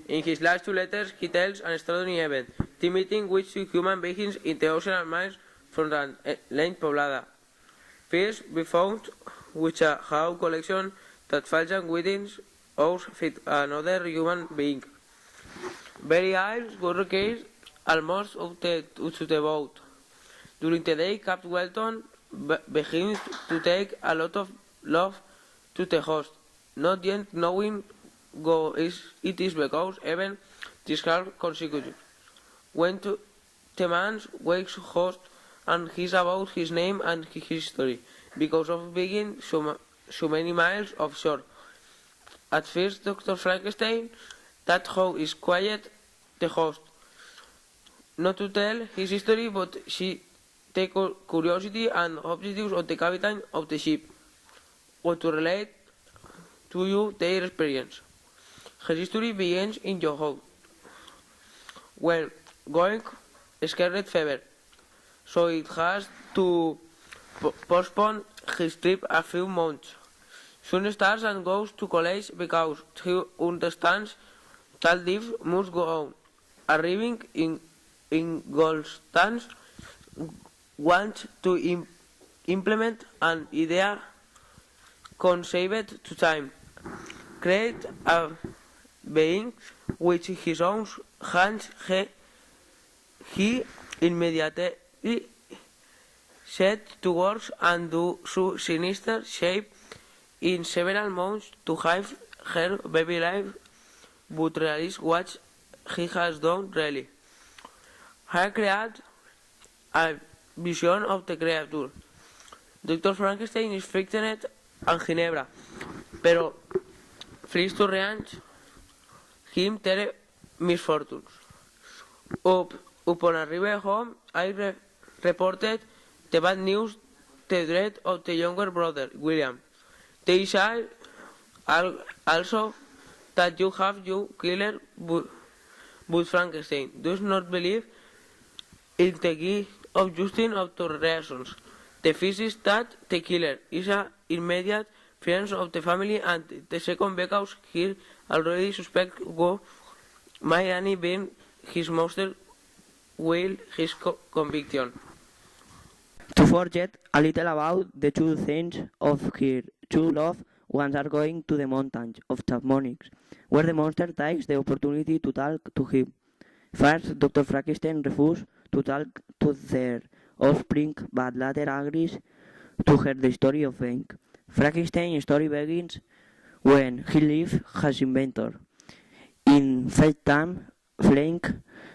In his last 2 letters, he tells an extraordinary event, the meeting which two human beings in the ocean miles from the land poblada. First, we found which a how collection that fallen within us fit another human being. Very eyes were case almost to the boat. During the day, Captain Welton begins to take a lot of love to the host, not yet knowing it is because even this hard consecutive. When the man wakes host and he's about his name and his history, because of being so many miles offshore. At first, Dr. Frankenstein, that how is quiet the host. Not to tell his history, but she take curiosity and objectives of the captain of the ship, or to relate to you their experience. His history begins in your house. When going scarlet fever, so it has to postpone his trip a few months. Soon starts and goes to college because he understands that life must go on. Arriving in Goldstone, wants to implement an idea conceived to time, create a being which his own hands he immediately set to work and do so sinister shape in several months to have her baby life, but realize what he has done really. He created a vision of the creature. Dr. Frankenstein is frightened and Ginebra, pero flees to ranch him their misfortunes. Upon arrival home, I reported the bad news, the dread of the younger brother, William. They say also that you have your killer, but Frankenstein does not believe in the gift of Justin of the reasons. The first is that the killer is an immediate friend of the family, and the second because he already suspects who might any be his monster will his conviction. To forget a little about the two things of her true love, ones are going to the mountains of Tapmonix, where the monster takes the opportunity to talk to him. First, Dr. Frankenstein refuses to talk to their offspring, but later agrees to hear the story of Frank. Frankenstein's story begins when he lives as inventor. In fact time, Frank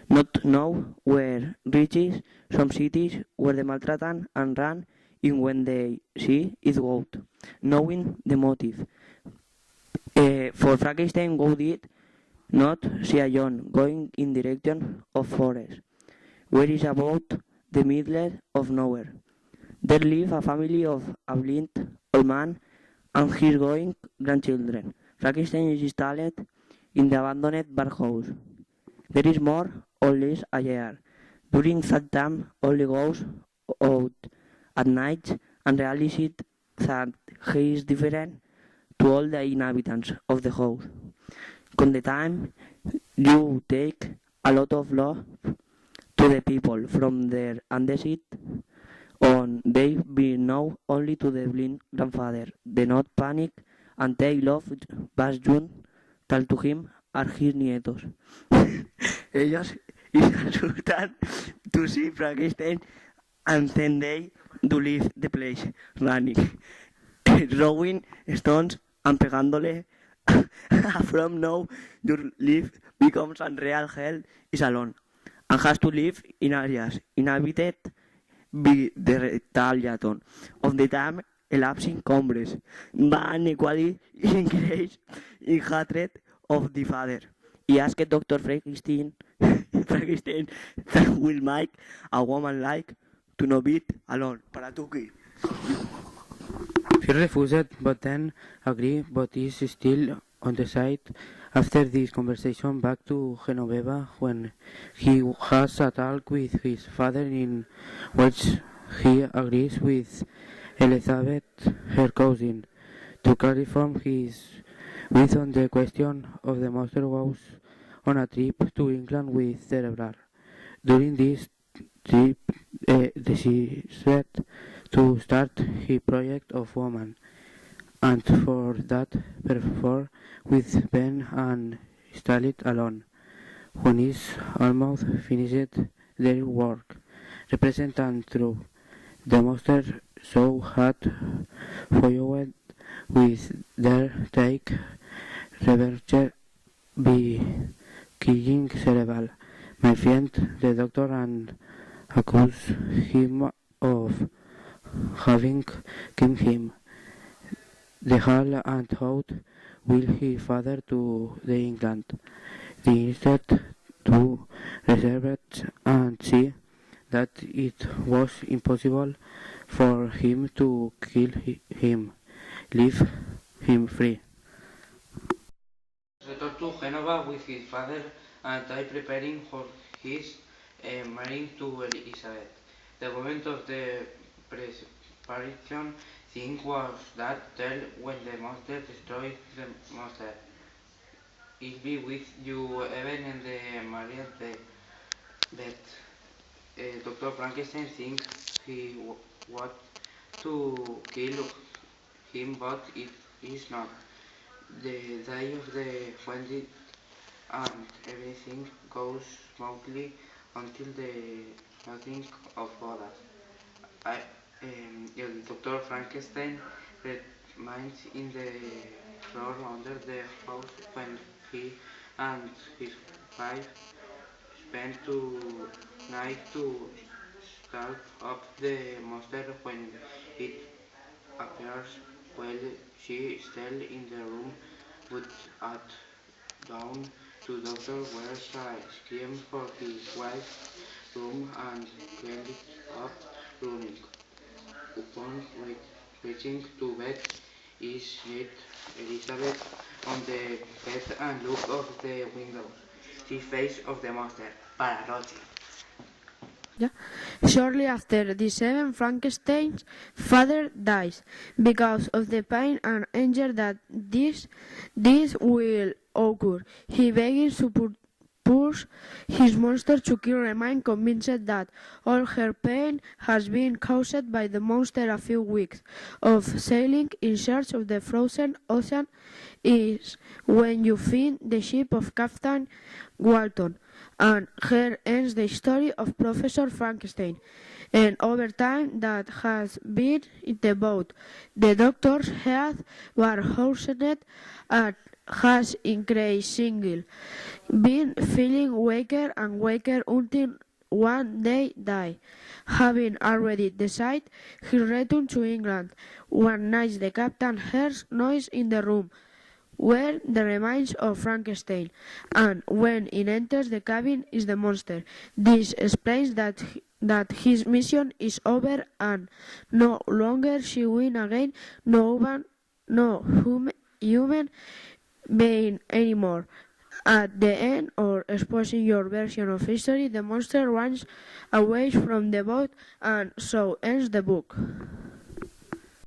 not know where reaches some cities where they maltratan and run in when they see it out, knowing the motive. For Frankenstein, go did not see a John going in direction of forest, where is about the middle of nowhere. There live a family of a blind old man and his growing grandchildren. Frankenstein is installed in the abandoned bathhouse. There is more or less a year. During that time, only goes out at night and realizes that he is different to all the inhabitants of the house. Con the time, you take a lot of love to the people from there and the seat on they be known only to the blind grandfather. They not panic and take love Bas Jun tal to him are his nietos. Ellos is asustan to see Frankenstein and then they do leave the place running, throwing stones and pegándole. From now, your life becomes unreal hell is alone and has to live in areas inhabited by the retaliation of the time elapsing cumbres, but unequally increase in hatred of the father. He asked Dr. Frankenstein that will make a woman like to not be alone. Para tu qui? He refused, but then agreed, but is still on the side. After this conversation back to Genoveva, when he has a talk with his father in which he agrees with Elizabeth, her cousin, to clarify his with on the question of the monster was on a trip to England with Cerebral. During this trip, decided to start his project of woman, and for that perform with Ben and installed alone. When is almost finished their work, representing through the monster so had followed with their take revenge by killing Cerebral, my friend the doctor, and accuse him of having killed him. The hall and out will his father to the England. The instead to reserve it and see that it was impossible for him to kill him, leave him free. Returned to Genova with his father and I preparing for his marrying to Elizabeth. The moment of the preparation thing was that tell when the monster destroyed the monster. It be with you even in the married bed. Dr. Frankenstein thinks he want to kill him, but it is not. The day of the wedding and everything goes smoothly until the nothing of bodas. Dr. Frankenstein remains in the floor under the house when he and his wife spend two nights to start up the monster when it appears while she is still in the room, but at dawn to Doctor wears a scream for his wife's room and cleaned up running. Upon reaching to bed, is met Elizabeth on the bed and look of the windows. The face of the monster, Pavarotti. Shortly after this event, Frankenstein's father dies because of the pain and anger that this will occur. He begins to push his monster to kill, remain convinced that all her pain has been caused by the monster. A few weeks of sailing in search of the frozen ocean is when you find the ship of Captain Walton, and here ends the story of Professor Frankenstein. And over time that has been in the boat, the doctor's health was worsened and has increasingly been feeling weaker and weaker until one day died. Having already decided he returned to England. One night the captain hears noise in the room where the remains of Frankenstein, and when he enters the cabin is the monster. This explains that his mission is over and no longer she will again no human being anymore. At the end, or exposing your version of history, the monster runs away from the boat, and so ends the book.